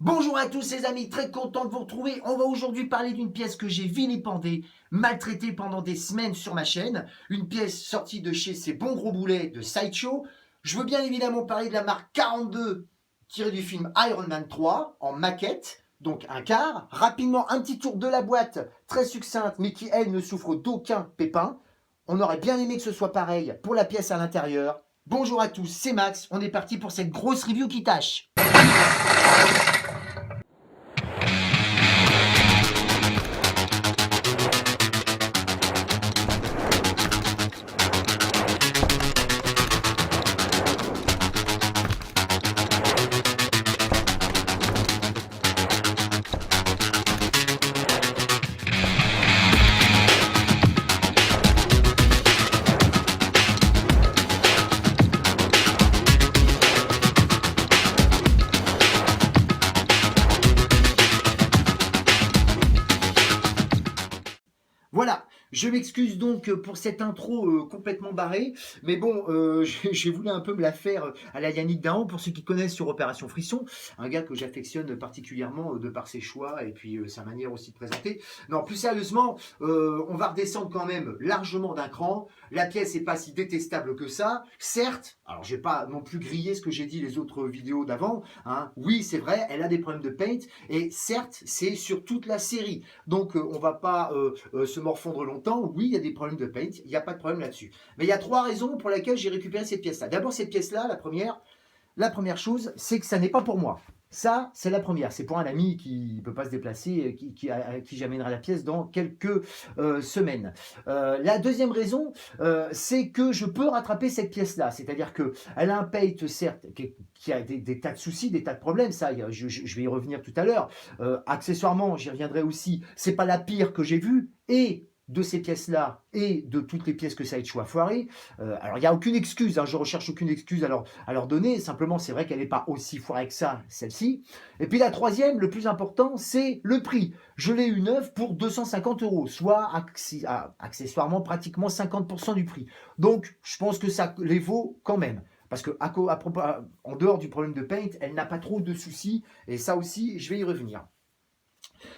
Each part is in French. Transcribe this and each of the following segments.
Bonjour à tous les amis, très content de vous retrouver. On va aujourd'hui parler d'une pièce que j'ai vilipendée, maltraitée pendant des semaines sur ma chaîne. Une pièce sortie de chez ces bons gros boulets de Sideshow. Je veux bien évidemment parler de la marque 42 tirée du film Iron Man 3 en maquette, donc un quart. Rapidement, un petit tour de la boîte, très succincte, mais qui elle ne souffre d'aucun pépin. On aurait bien aimé que ce soit pareil pour la pièce à l'intérieur. Bonjour à tous, c'est Max, on est parti pour cette grosse review qui tâche. Voilà, je m'excuse donc pour cette intro complètement barrée, mais bon, j'ai voulu un peu me la faire à la Yannick Dahan, pour ceux qui connaissent sur Opération Frisson, un gars que j'affectionne particulièrement de par ses choix et puis sa manière aussi de présenter. Non, plus sérieusement, on va redescendre quand même largement d'un cran. La pièce n'est pas si détestable que ça, certes. Alors, je vais pas non plus griller ce que j'ai dit les autres vidéos d'avant. Hein. Oui, c'est vrai, elle a des problèmes de paint, et certes, c'est sur toute la série. Donc, on va pas se morfondre longtemps. Oui, il y a des problèmes de paint, il n'y a pas de problème là-dessus. Mais il y a trois raisons pour lesquelles j'ai récupéré cette pièce-là. D'abord, cette pièce-là, la première chose, c'est que ça n'est pas pour moi. Ça, c'est la première. C'est pour un ami qui ne peut pas se déplacer, à qui j'amènerai la pièce dans quelques semaines. La deuxième raison, c'est que je peux rattraper cette pièce-là. C'est-à-dire qu'elle a un paint, certes, qui a des tas de soucis, des tas de problèmes. Ça, je vais y revenir tout à l'heure. Accessoirement, j'y reviendrai aussi. C'est pas la pire que j'ai vue. Et de ces pièces-là et de toutes les pièces que Sideshow a foirées. Alors, il n'y a aucune excuse, hein, je recherche aucune excuse à leur donner. Simplement, c'est vrai qu'elle n'est pas aussi foirée que ça, celle-ci. Et puis la troisième, le plus important, c'est le prix. Je l'ai eu neuve pour 250 €, soit accessoirement pratiquement 50% du prix. Donc, je pense que ça les vaut quand même. Parce que en dehors du problème de paint, elle n'a pas trop de soucis. Et ça aussi, je vais y revenir.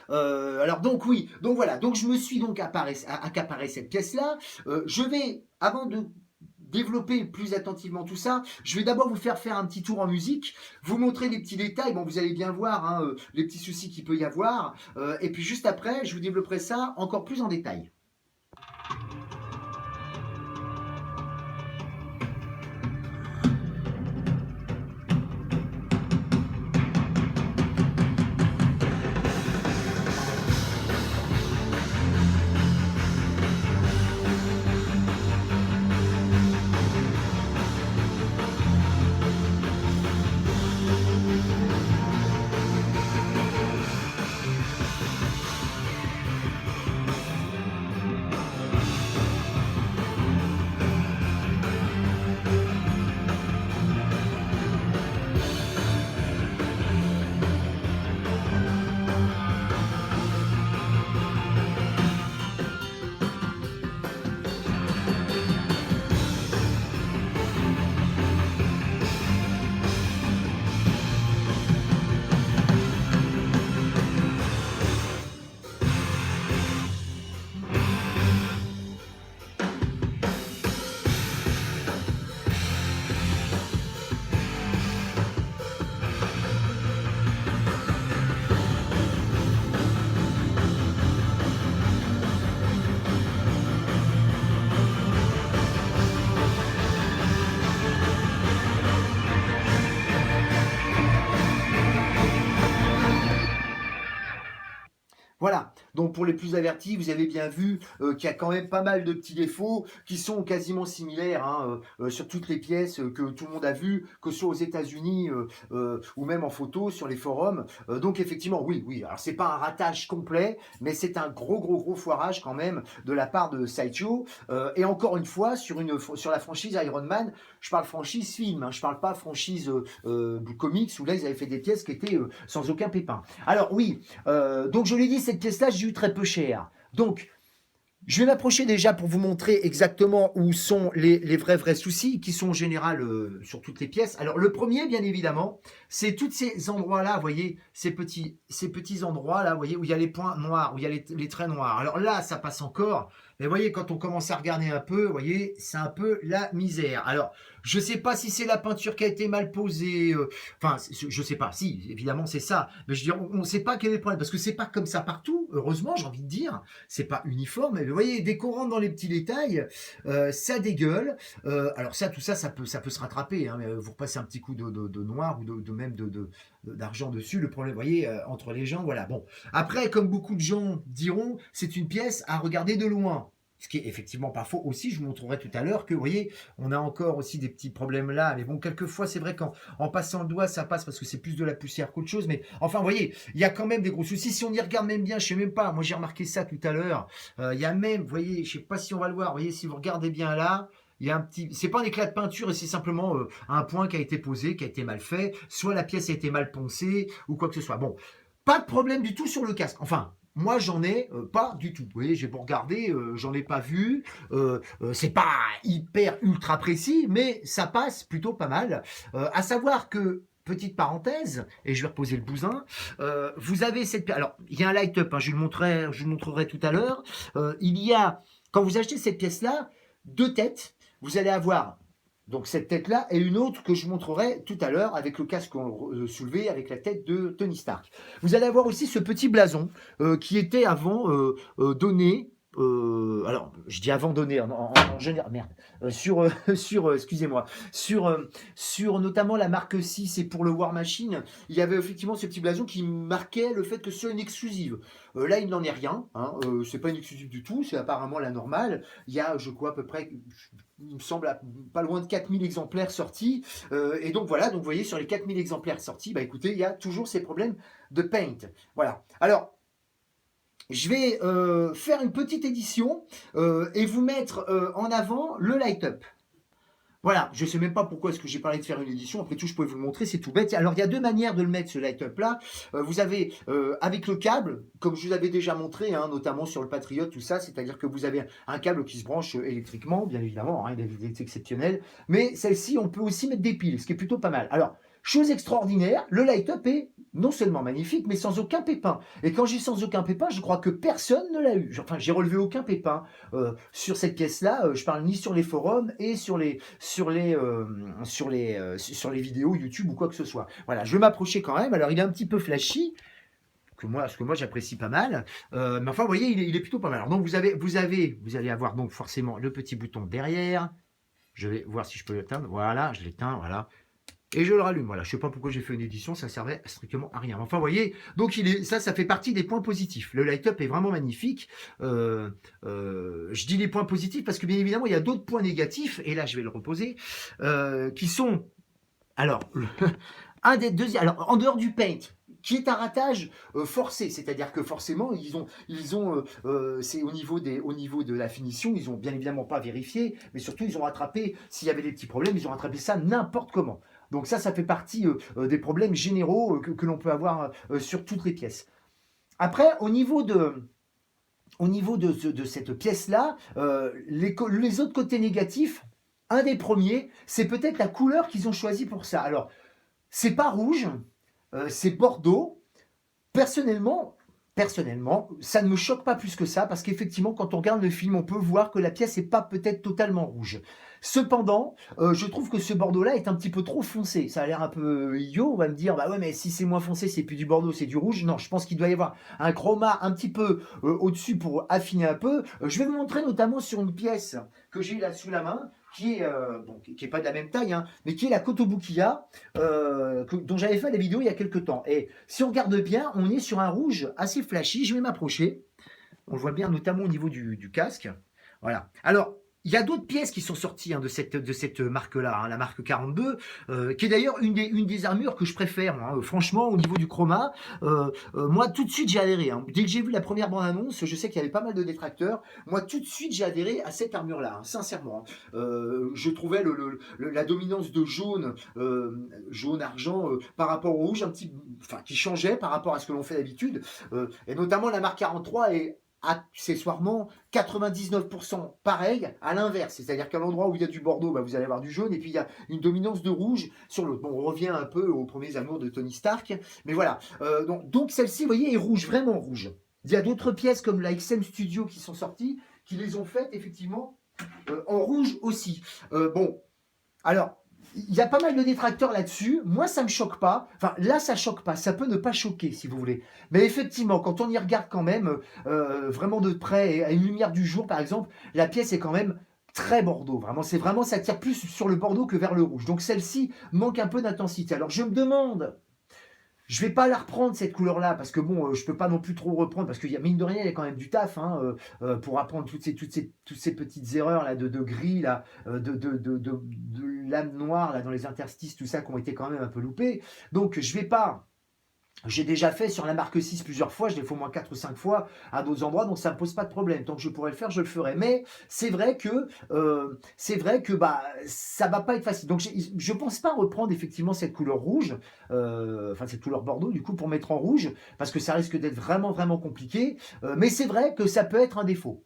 Alors donc oui, donc voilà, donc je me suis donc accaparé cette pièce-là. Je vais, avant de développer plus attentivement tout ça, je vais d'abord vous faire un petit tour en musique, vous montrer les petits détails, bon vous allez bien voir hein, les petits soucis qu'il peut y avoir, et puis juste après, je vous développerai ça encore plus en détail. Voilà, donc pour les plus avertis, vous avez bien vu qu'il y a quand même pas mal de petits défauts qui sont quasiment similaires hein, sur toutes les pièces que tout le monde a vues, que ce soit aux États-Unis ou même en photo sur les forums. Donc effectivement, oui, alors c'est pas un ratage complet, mais c'est un gros foirage quand même de la part de Sideshow. Et encore une fois, sur la franchise Iron Man, je parle franchise film, hein, je parle pas franchise comics où là ils avaient fait des pièces qui étaient sans aucun pépin. Alors oui, donc je l'ai dit, cette pièce-là, j'ai eu très peu cher. Donc, Je vais m'approcher déjà pour vous montrer exactement où sont les vrais soucis qui sont en général sur toutes les pièces. Alors le premier, bien évidemment, c'est tous ces endroits-là, vous voyez, ces petits endroits-là, vous voyez, où il y a les points noirs, où il y a les traits noirs. Alors là, ça passe encore, mais vous voyez, quand on commence à regarder un peu, vous voyez, c'est un peu la misère. Alors, je ne sais pas si c'est la peinture qui a été mal posée, enfin, je ne sais pas, si, évidemment, c'est ça, mais je veux dire, on ne sait pas quel est le problème, parce que c'est pas comme ça partout, heureusement, j'ai envie de dire, c'est pas uniforme, mais vous voyez, dès qu'on rentre dans les petits détails, ça dégueule. Alors ça, tout ça, ça peut se rattraper. Hein, mais vous repassez un petit coup de noir ou même d'argent dessus. Le problème, vous voyez, entre les gens, voilà. Bon, après, comme beaucoup de gens diront, c'est une pièce à regarder de loin. Ce qui est effectivement pas faux aussi, je vous montrerai tout à l'heure que, vous voyez, on a encore aussi des petits problèmes là. Mais bon, quelquefois, c'est vrai qu'en passant le doigt, ça passe parce que c'est plus de la poussière qu'autre chose. Mais enfin, vous voyez, il y a quand même des gros soucis. Si on y regarde même bien, je sais même pas, moi j'ai remarqué ça tout à l'heure. Il y a même, vous voyez, je sais pas si on va le voir, vous voyez, si vous regardez bien là, il y a un petit, c'est pas un éclat de peinture et c'est simplement un point qui a été posé, qui a été mal fait, soit la pièce a été mal poncée ou quoi que ce soit. Bon, pas de problème du tout sur le casque. Enfin, moi, j'en ai pas du tout. Vous voyez, j'ai beau regarder, j'en ai pas vu. C'est pas hyper ultra précis, mais ça passe plutôt pas mal. À savoir que, petite parenthèse, et je vais reposer le bousin, vous avez cette... Alors, il y a un light-up, hein, je vous le montrerai tout à l'heure. Il y a, quand vous achetez cette pièce-là, deux têtes. Vous allez avoir donc cette tête-là et une autre que je montrerai tout à l'heure avec le casque soulevé avec la tête de Tony Stark. Vous allez avoir aussi ce petit blason qui était avant donné. Alors, je dis avant donné en général, merde, excusez-moi, sur notamment la marque 6 et pour le War Machine, il y avait effectivement ce petit blason qui marquait le fait que ce soit une exclusive. Là, il n'en est rien, hein, c'est pas une exclusive du tout, c'est apparemment la normale. Il y a, je crois, à peu près, il me semble, pas loin de 4000 exemplaires sortis. Et donc voilà, donc vous voyez, sur les 4000 exemplaires sortis, bah écoutez, il y a toujours ces problèmes de paint. Voilà. Alors, je vais faire une petite édition et vous mettre en avant le light-up. Voilà, je ne sais même pas pourquoi est-ce que j'ai parlé de faire une édition. Après tout, je pouvais vous le montrer, c'est tout bête. Alors, il y a deux manières de le mettre, ce light-up là. Vous avez avec le câble, comme je vous avais déjà montré, hein, notamment sur le Patriot, tout ça, c'est-à-dire que vous avez un câble qui se branche électriquement, bien évidemment, rien d'exceptionnel. Mais celle-ci, on peut aussi mettre des piles, ce qui est plutôt pas mal. Alors, chose extraordinaire, le light-up est non seulement magnifique, mais sans aucun pépin. Et quand j'ai sans aucun pépin, je crois que personne ne l'a eu. Enfin, j'ai relevé aucun pépin sur cette pièce-là. Je parle ni sur les forums et sur les vidéos YouTube ou quoi que ce soit. Voilà, je vais m'approcher quand même. Alors, il est un petit peu flashy. Ce que moi j'apprécie pas mal, mais enfin vous voyez il est plutôt pas mal. Alors, donc vous allez avoir donc forcément le petit bouton derrière. Je vais voir si je peux l'éteindre. Voilà, je l'éteins, voilà. Et je le rallume, voilà. Je sais pas pourquoi j'ai fait une édition, ça servait strictement à rien. Enfin, vous voyez, donc ça fait partie des points positifs. Le light-up est vraiment magnifique. Je dis les points positifs parce que bien évidemment, il y a d'autres points négatifs, et là, je vais le reposer, qui sont, alors, un des deuxièmes, alors, en dehors du paint, qui est un ratage forcé, c'est-à-dire que forcément c'est au niveau de la finition, ils ont bien évidemment pas vérifié, mais surtout ils ont rattrapé, s'il y avait des petits problèmes, ils ont rattrapé ça n'importe comment. Donc ça fait partie des problèmes généraux que l'on peut avoir sur toutes les pièces. Après, au niveau de cette pièce-là, les autres côtés négatifs, un des premiers, c'est peut-être la couleur qu'ils ont choisie pour ça. Alors, c'est pas rouge, c'est bordeaux. Personnellement, ça ne me choque pas plus que ça, parce qu'effectivement, quand on regarde le film, on peut voir que la pièce n'est pas peut-être totalement rouge. Cependant, je trouve que ce bordeaux-là est un petit peu trop foncé. Ça a l'air un peu idiot, on va me dire, bah ouais, mais si c'est moins foncé, c'est plus du bordeaux, c'est du rouge. Non, je pense qu'il doit y avoir un chroma un petit peu au-dessus pour affiner un peu. Je vais vous montrer notamment sur une pièce que j'ai là sous la main, qui est pas de la même taille, hein, mais qui est la Kotobukiya, dont j'avais fait la vidéo il y a quelques temps. Et si on regarde bien, on est sur un rouge assez flashy. Je vais m'approcher. On le voit bien notamment au niveau du casque. Voilà. Alors, il y a d'autres pièces qui sont sorties de cette marque-là, hein, la marque 42, qui est d'ailleurs une des armures que je préfère. Hein, franchement, au niveau du chroma, moi, tout de suite, j'ai adhéré. Hein. Dès que j'ai vu la première bande-annonce, je sais qu'il y avait pas mal de détracteurs. Moi, tout de suite, j'ai adhéré à cette armure-là, hein, sincèrement. Je trouvais la dominance de jaune-argent par rapport au rouge, qui changeait par rapport à ce que l'on fait d'habitude. Et notamment, la marque 43 est accessoirement 99% pareil à l'inverse. C'est-à-dire qu'à l'endroit où il y a du bordeaux, bah, vous allez avoir du jaune, et puis il y a une dominance de rouge sur l'autre. Bon, on revient un peu aux premiers amours de Tony Stark, mais voilà. Donc celle-ci, vous voyez, est rouge, vraiment rouge. Il y a d'autres pièces comme la XM Studio qui sont sorties, qui les ont faites effectivement en rouge aussi. Bon, alors, il y a pas mal de détracteurs là-dessus. Moi, ça me choque pas. Enfin, là, ça choque pas. Ça peut ne pas choquer, si vous voulez. Mais effectivement, quand on y regarde quand même, vraiment de près, et à une lumière du jour, par exemple, la pièce est quand même très bordeaux. Vraiment, ça tire plus sur le bordeaux que vers le rouge. Donc, celle-ci manque un peu d'intensité. Alors, je me demande, je vais pas la reprendre cette couleur-là parce que bon, je peux pas non plus trop reprendre parce qu'il y a mine de rien, il y a quand même du taf hein, pour apprendre toutes ces petites erreurs là de gris là, de lames noires là dans les interstices, tout ça qui ont été quand même un peu loupés. Donc je vais pas. J'ai déjà fait sur la marque 6 plusieurs fois, je l'ai fait au moins 4 ou 5 fois à d'autres endroits, donc ça ne me pose pas de problème. Tant que je pourrais le faire, je le ferai. Mais c'est vrai que bah, ça ne va pas être facile. Donc je ne pense pas reprendre effectivement cette couleur rouge, enfin cette couleur bordeaux du coup pour mettre en rouge, parce que ça risque d'être vraiment vraiment compliqué. Mais c'est vrai que ça peut être un défaut.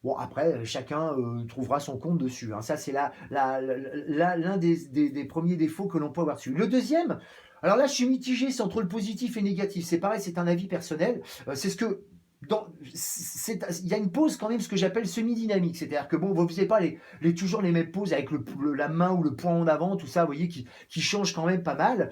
Bon, après, chacun trouvera son compte dessus. Hein. Ça, c'est l'un des premiers défauts que l'on peut avoir dessus. Le deuxième, alors là, je suis mitigé, c'est entre le positif et le négatif. C'est pareil, c'est un avis personnel. C'est ce que. Il y a une pose quand même, ce que j'appelle semi-dynamique. C'est-à-dire que bon, vous ne faisiez pas toujours les mêmes poses avec la main ou le poing en avant, tout ça, vous voyez, qui change quand même pas mal.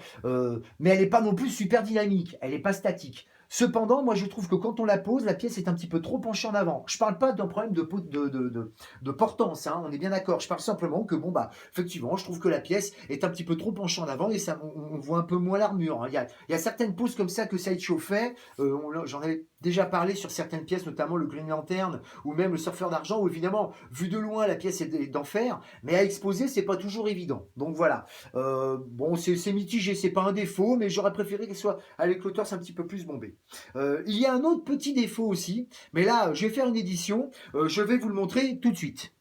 Mais elle n'est pas non plus super dynamique. Elle n'est pas statique. Cependant, moi je trouve que quand on la pose, la pièce est un petit peu trop penchée en avant. Je ne parle pas d'un problème de portance, hein, on est bien d'accord. Je parle simplement que, bon, bah, effectivement, je trouve que la pièce est un petit peu trop penchée en avant et ça, on voit un peu moins l'armure. Hein. Il y a certaines poses comme ça que Sideshow fait. J'en avais déjà parlé sur certaines pièces, notamment le Green Lantern ou même le Surfeur d'argent, où évidemment, vu de loin, la pièce est d'enfer, mais à exposer, c'est pas toujours évident. Donc voilà. Bon, c'est mitigé, c'est pas un défaut, mais j'aurais préféré qu'elle soit avec le torse un petit peu plus bombé. Il y a un autre petit défaut aussi, mais là, je vais faire une édition, je vais vous le montrer tout de suite.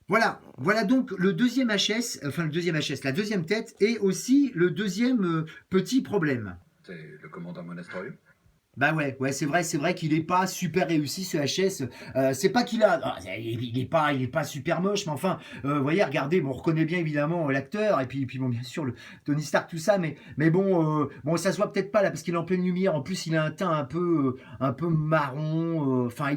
Voilà donc le deuxième HS, enfin le deuxième HS, la deuxième tête, et aussi le deuxième petit problème. C'est le commandant Monasterio. Bah ouais, c'est vrai qu'il est pas super réussi ce HS. C'est pas qu'il a, il est pas super moche, mais enfin, vous voyez, regardez, bon, on reconnaît bien évidemment l'acteur et puis bon, bien sûr le Tony Stark tout ça, mais bon, bon, ça se voit peut-être pas là parce qu'il est en pleine lumière. En plus, il a un teint un peu marron. Enfin,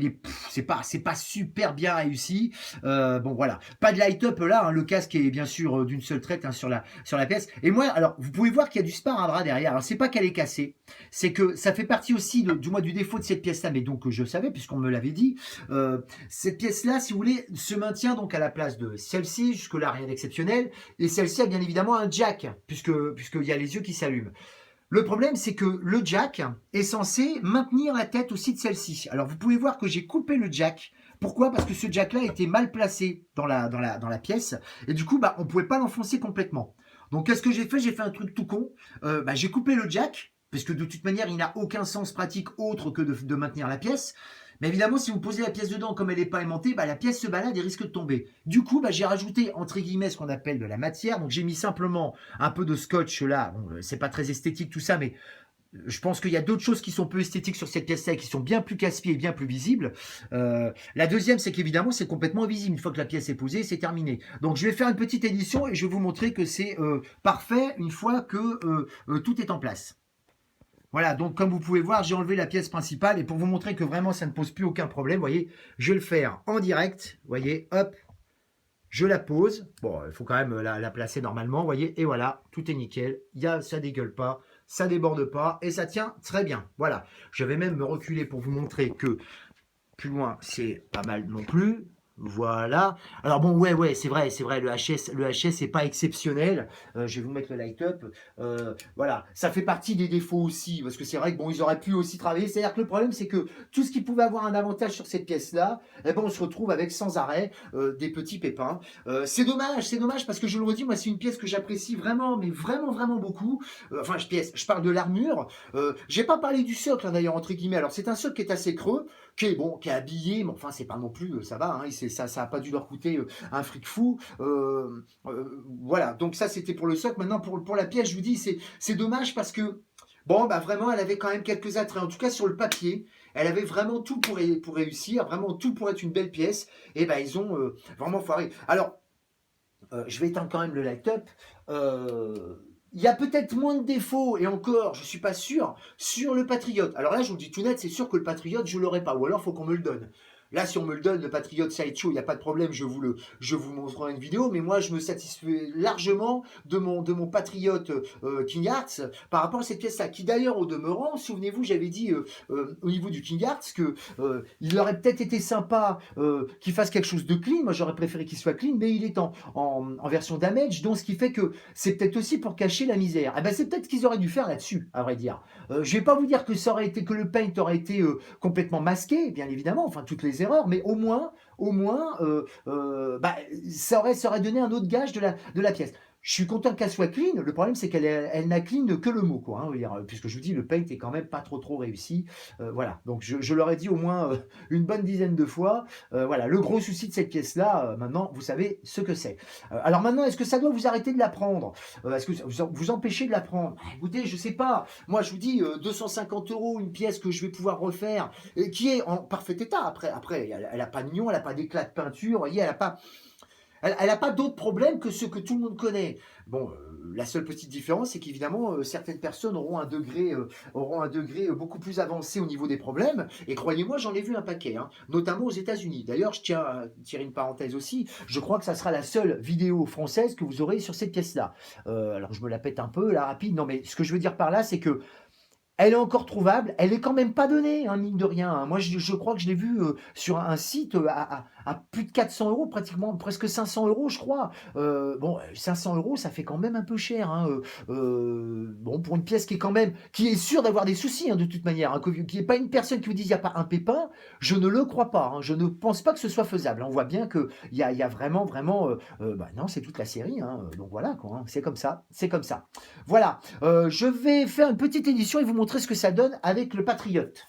c'est pas super bien réussi. Bon voilà, pas de light-up là. Hein, le casque est bien sûr d'une seule traite hein, sur la pièce. Et moi, alors, vous pouvez voir qu'il y a du sparadrap derrière. Alors, c'est pas qu'elle est cassée, c'est que ça fait partie aussi du défaut de cette pièce-là, mais donc je savais puisqu'on me l'avait dit. Cette pièce-là, si vous voulez, se maintient donc à la place de celle-ci, jusque-là rien d'exceptionnel, et celle-ci a bien évidemment un jack, puisqu'il y a les yeux qui s'allument. Le problème, c'est que le jack est censé maintenir la tête aussi de celle-ci. Alors vous pouvez voir que j'ai coupé le jack. Pourquoi? Parce que ce jack-là était mal placé dans la pièce, et du coup, bah, on ne pouvait pas l'enfoncer complètement. Donc qu'est-ce que j'ai fait? J'ai fait un truc tout con. Bah, j'ai coupé le jack, parce que de toute manière, il n'a aucun sens pratique autre que de maintenir la pièce. Mais évidemment, si vous posez la pièce dedans, comme elle n'est pas aimantée, bah, la pièce se balade et risque de tomber. Du coup, bah, j'ai rajouté, entre guillemets, ce qu'on appelle de la matière. Donc, j'ai mis simplement un peu de scotch là. Bon, c'est pas très esthétique tout ça, mais je pense qu'il y a d'autres choses qui sont peu esthétiques sur cette pièce-là et qui sont bien plus casse-pieds et bien plus visibles. La deuxième, c'est qu'évidemment, c'est complètement visible. Une fois que la pièce est posée, c'est terminé. Donc, je vais faire une petite édition et je vais vous montrer que c'est parfait une fois que tout est en place. Voilà, donc comme vous pouvez voir, j'ai enlevé la pièce principale et pour vous montrer que vraiment ça ne pose plus aucun problème, vous voyez, je vais le faire en direct, vous voyez, hop, je la pose. Bon, il faut quand même la placer normalement, vous voyez, et voilà, tout est nickel, ça dégueule pas, ça déborde pas et ça tient très bien. Voilà, je vais même me reculer pour vous montrer que plus loin, c'est pas mal non plus. Voilà. Alors bon, ouais, c'est vrai, le HS n'est pas exceptionnel. Je vais vous mettre le light-up. Voilà, ça fait partie des défauts aussi, parce que c'est vrai que bon, ils auraient pu aussi travailler. C'est-à-dire que le problème, c'est que tout ce qui pouvait avoir un avantage sur cette pièce-là, eh ben, on se retrouve avec sans arrêt des petits pépins. C'est dommage, parce que je le redis, moi, c'est une pièce que j'apprécie vraiment, mais vraiment, vraiment beaucoup. Enfin, je parle de l'armure. J'ai pas parlé du socle, hein, d'ailleurs, entre guillemets. Alors, c'est un socle qui est assez creux, qui est habillé, mais enfin c'est pas non plus, ça va, hein, ça a pas dû leur coûter un fric fou. Voilà, donc ça c'était pour le socle. Maintenant pour la pièce, je vous dis, c'est dommage parce que bon, bah vraiment, elle avait quand même quelques attraits. En tout cas, sur le papier, Elle avait vraiment tout pour réussir, vraiment tout pour être une belle pièce. Et ben ils ont vraiment foiré. Alors, je vais éteindre quand même le light-up. Il y a peut-être moins de défauts, et encore, je ne suis pas sûr, sur le Patriote. Alors là, je vous le dis tout net, c'est sûr que le Patriote, je ne l'aurai pas, ou alors il faut qu'on me le donne. Là, si on me le donne, le Patriote Sideshow, il n'y a pas de problème, je vous montrerai une vidéo, mais moi, je me satisfais largement de mon Patriote King Arts par rapport à cette pièce-là, qui d'ailleurs, au demeurant, souvenez-vous, j'avais dit au niveau du King Arts que il aurait peut-être été sympa qu'il fasse quelque chose de clean. Moi, j'aurais préféré qu'il soit clean, mais il est en version damage, donc ce qui fait que c'est peut-être aussi pour cacher la misère. Ah ben, c'est peut-être ce qu'ils auraient dû faire là-dessus, à vrai dire. Je vais pas vous dire que ça aurait été que le paint aurait été complètement masqué, bien évidemment, enfin toutes les erreurs, mais au moins, bah, ça aurait donné un autre gage de la pièce. Je suis content qu'elle soit clean. Le problème, c'est elle n'a clean que le mot, quoi. Puisque je vous dis, le paint est quand même pas trop réussi. Voilà. Donc, je leur ai dit au moins une bonne dizaine de fois. Voilà. Le gros souci de cette pièce-là, maintenant, vous savez ce que c'est. Alors maintenant, est-ce que ça doit vous arrêter de la prendre Est-ce que vous empêchez de la prendre Écoutez, je sais pas. Moi, je vous dis 250 €, une pièce que je vais pouvoir refaire, qui est en parfait état. Après, elle a pas de nion, elle a pas d'éclat de peinture. Vous voyez, elle n'a pas d'autres problèmes que ceux que tout le monde connaît. Bon, la seule petite différence, c'est qu'évidemment, certaines personnes auront un degré beaucoup plus avancé au niveau des problèmes. Et croyez-moi, j'en ai vu un paquet, hein, notamment aux États-Unis. D'ailleurs, je tiens à tirer une parenthèse aussi. Je crois que ça sera la seule vidéo française que vous aurez sur cette pièce-là. Alors, je me la pète un peu, là, rapide. Non, mais ce que je veux dire par là, c'est que elle est encore trouvable, elle est quand même pas donnée, hein, mine de rien, hein. Moi, je crois que je l'ai vue sur un site à plus de 400 €, pratiquement presque 500 €, je crois. Bon, 500 €, ça fait quand même un peu cher, hein. Bon, pour une pièce qui est sûre d'avoir des soucis, hein, de toute manière, hein, qu'il n'y ait pas une personne qui vous dise il n'y a pas un pépin, je ne le crois pas, hein. Je ne pense pas que ce soit faisable, hein. On voit bien qu'il y a vraiment, bah non, c'est toute la série, hein. Donc voilà, quoi, hein. C'est comme ça, c'est comme ça. Voilà, je vais faire une petite édition et vous montrer ce que ça donne avec le Patriote.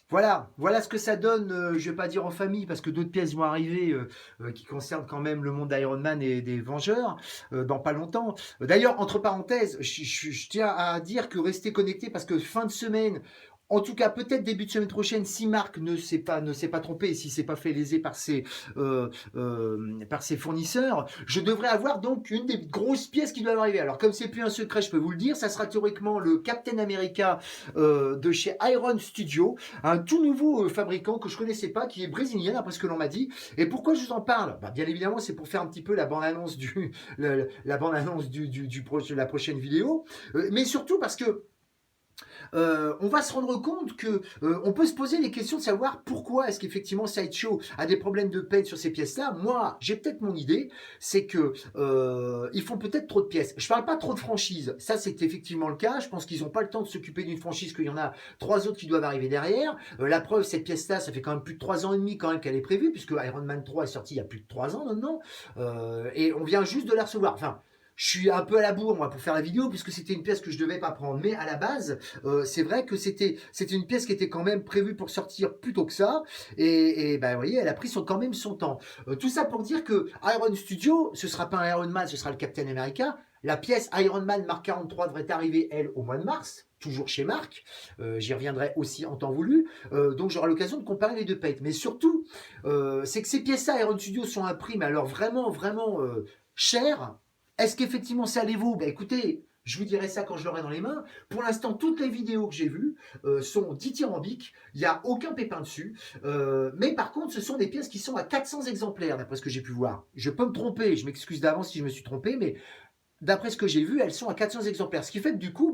Voilà ce que ça donne, je ne vais pas dire en famille, parce que d'autres pièces vont arriver qui concernent quand même le monde d'Iron Man et des Vengeurs dans pas longtemps. D'ailleurs, entre parenthèses, je tiens à dire que restez connectés, parce que fin de semaine, en tout cas, peut-être début de semaine prochaine, si Marc ne s'est pas trompé et si s'est pas fait léser par ses fournisseurs, je devrais avoir donc une des grosses pièces qui doit arriver. Alors, comme c'est plus un secret, je peux vous le dire, ça sera théoriquement le Captain America de chez Iron Studio, un tout nouveau fabricant que je connaissais pas, qui est brésilien, d'après ce que l'on m'a dit. Et pourquoi je vous en parle Bien évidemment, c'est pour faire un petit peu la bande-annonce de la prochaine vidéo, mais surtout parce que on va se rendre compte que on peut se poser les questions de savoir pourquoi est-ce qu'effectivement Sideshow a des problèmes de peine sur ces pièces-là. Moi, j'ai peut-être mon idée, c'est que ils font peut-être trop de pièces. Je parle pas trop de franchises, ça c'est effectivement le cas. Je pense qu'ils n'ont pas le temps de s'occuper d'une franchise, qu'il y en a 3 autres qui doivent arriver derrière. La preuve, cette pièce-là, ça fait quand même plus de 3 ans et demi quand même qu'elle est prévue, puisque Iron Man 3 est sorti il y a plus de 3 ans maintenant, et on vient juste de la recevoir. Enfin, je suis un peu à la bourre, moi, pour faire la vidéo, puisque c'était une pièce que je devais pas prendre. Mais à la base, c'est vrai que c'était une pièce qui était quand même prévue pour sortir plus tôt que ça. Et ben, vous voyez, elle a pris quand même son temps. Tout ça pour dire que Iron Studio, ce sera pas un Iron Man, ce sera le Captain America. La pièce Iron Man Mark 43 devrait arriver, elle, au mois de mars, toujours chez Marc. J'y reviendrai aussi en temps voulu. Donc j'aurai l'occasion de comparer les deux paints. Mais surtout, c'est que ces pièces-là, Iron Studio, sont un prix, mais alors vraiment cher. Est-ce qu'effectivement ça les vaut? Écoutez, je vous dirai ça quand je l'aurai dans les mains. Pour l'instant, toutes les vidéos que j'ai vues sont dithyrambiques. Il n'y a aucun pépin dessus. Mais par contre, ce sont des pièces qui sont à 400 exemplaires, d'après ce que j'ai pu voir. Je peux me tromper, je m'excuse d'avance si je me suis trompé, mais d'après ce que j'ai vu, elles sont à 400 exemplaires. Ce qui fait que du coup,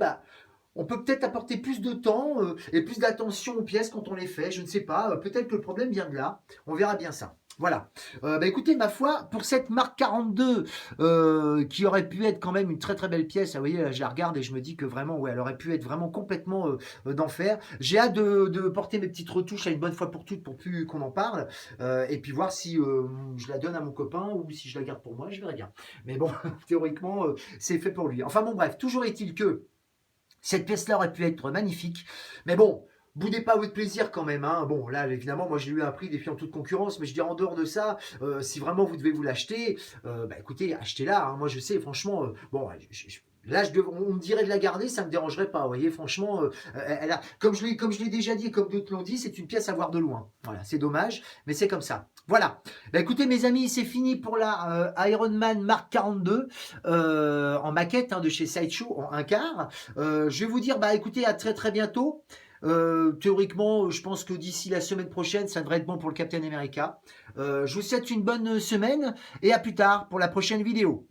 on peut peut-être apporter plus de temps et plus d'attention aux pièces quand on les fait. Je ne sais pas. Peut-être que le problème vient de là. On verra bien ça. Voilà. Écoutez, ma foi, pour cette Mark 42, qui aurait pu être quand même une très très belle pièce, vous voyez, là, je la regarde et je me dis que vraiment, ouais, elle aurait pu être vraiment complètement d'enfer. J'ai hâte de porter mes petites retouches à une bonne fois pour toutes, pour plus qu'on en parle, et puis voir si je la donne à mon copain ou si je la garde pour moi, je verrai bien. Mais bon, théoriquement, c'est fait pour lui. Enfin bon, bref, toujours est-il que cette pièce-là aurait pu être magnifique, mais bon, boudez pas votre plaisir quand même, hein. Bon, là, évidemment, moi j'ai eu un prix défiant toute concurrence, mais je dis en dehors de ça, si vraiment vous devez vous l'acheter, écoutez, achetez-la, hein. Moi je sais, franchement, bon, Là, on me dirait de la garder, ça ne me dérangerait pas. Vous voyez, franchement, comme je l'ai déjà dit, comme d'autres l'ont dit, c'est une pièce à voir de loin. Voilà, c'est dommage, mais c'est comme ça. Voilà. Bah, écoutez, mes amis, c'est fini pour la Ironman Mark 42 en maquette de chez Sideshow en 1 quart. Je vais vous dire, bah écoutez, à très très bientôt. Théoriquement, je pense que d'ici la semaine prochaine, ça devrait être bon pour le Captain America. Je vous souhaite une bonne semaine et à plus tard pour la prochaine vidéo.